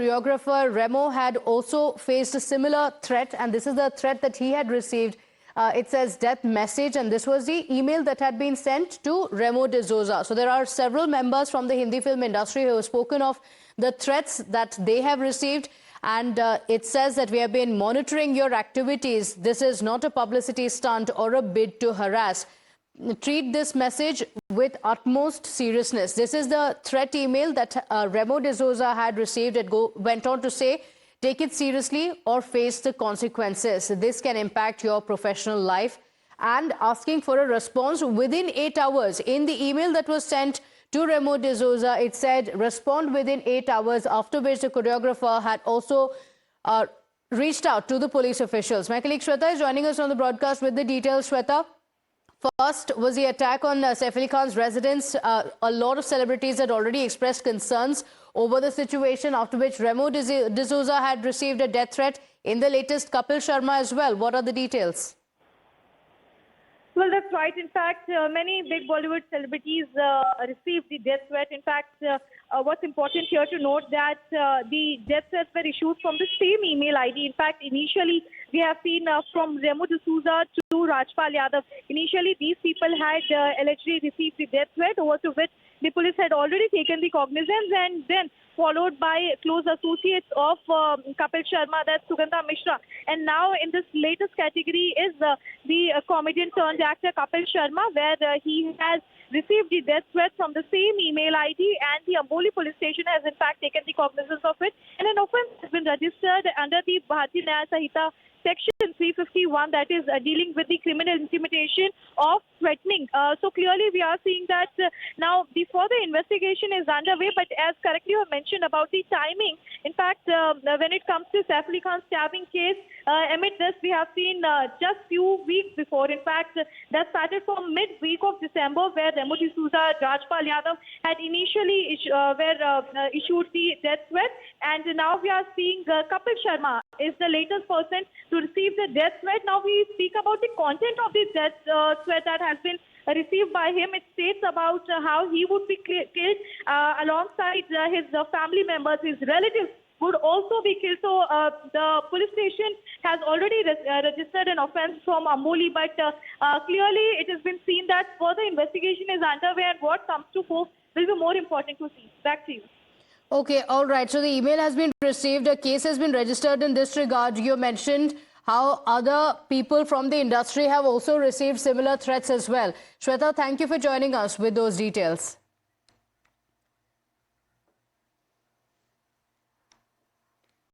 choreographer Remo had also faced a similar threat, and this is the threat that he had received. It says death message, and this was the email that had been sent to Remo D'Souza. So there are several members from the Hindi film industry who have spoken of the threats that they have received. And it says that we have been monitoring your activities. This is not a publicity stunt or a bid to harass. Treat this message with utmost seriousness. This is the threat email that Remo D'Souza had received. It went on to say, take it seriously or face the consequences. This can impact your professional life. And asking for a response within 8 hours. In the email that was sent to Remo D'Souza, it said respond within 8 hours, after which the choreographer had also reached out to the police officials. My colleague Shweta is joining us on the broadcast with the details. Shweta, first was the attack on Saif Ali Khan's residence. A lot of celebrities had already expressed concerns over the situation, after which Remo D'Souza had received a death threat. In the latest, Kapil Sharma as well. What are the details? Well, that's right. In fact, many big Bollywood celebrities received the death threat. In fact, what's important here to note that the death threats were issued from the same email ID. In fact, initially, we have seen from Remo D'Souza to Rajpal Yadav. Initially, these people had allegedly received the death threat, over to which the police had already taken the cognizance, and then followed by close associates of Kapil Sharma, that's Sugandha Mishra. And now in this latest category is the comedian turned actor Kapil Sharma, where he has received the death threat from the same email ID, and the Amboli police station has in fact taken the cognizance of it. And an offence has been registered under the Bharatiya Nyaya Sanhita Section 351, that is dealing with the criminal intimidation of threatening. So clearly we are seeing that now the further investigation is underway, but as correctly you mentioned about the timing, in fact, when it comes to Saif Ali Khan's stabbing case, amid this we have seen just few weeks before, in fact, that started from mid-week of December, where Remo D'Souza, Rajpal Yadav had initially issued the death threat, and now we are seeing Kapil Sharma is the latest person to receive the death threat. Now we speak about the content of the death threat that has been received by him. It states about how he would be killed alongside his family members, his relatives would also be killed. So the police station has already registered an offence from Amboli, but clearly it has been seen that further investigation is underway, and what comes to fore will be more important to see. Back to you. Okay, all right. So the email has been received. A case has been registered in this regard. You mentioned how other people from the industry have also received similar threats as well. Shweta, thank you for joining us with those details.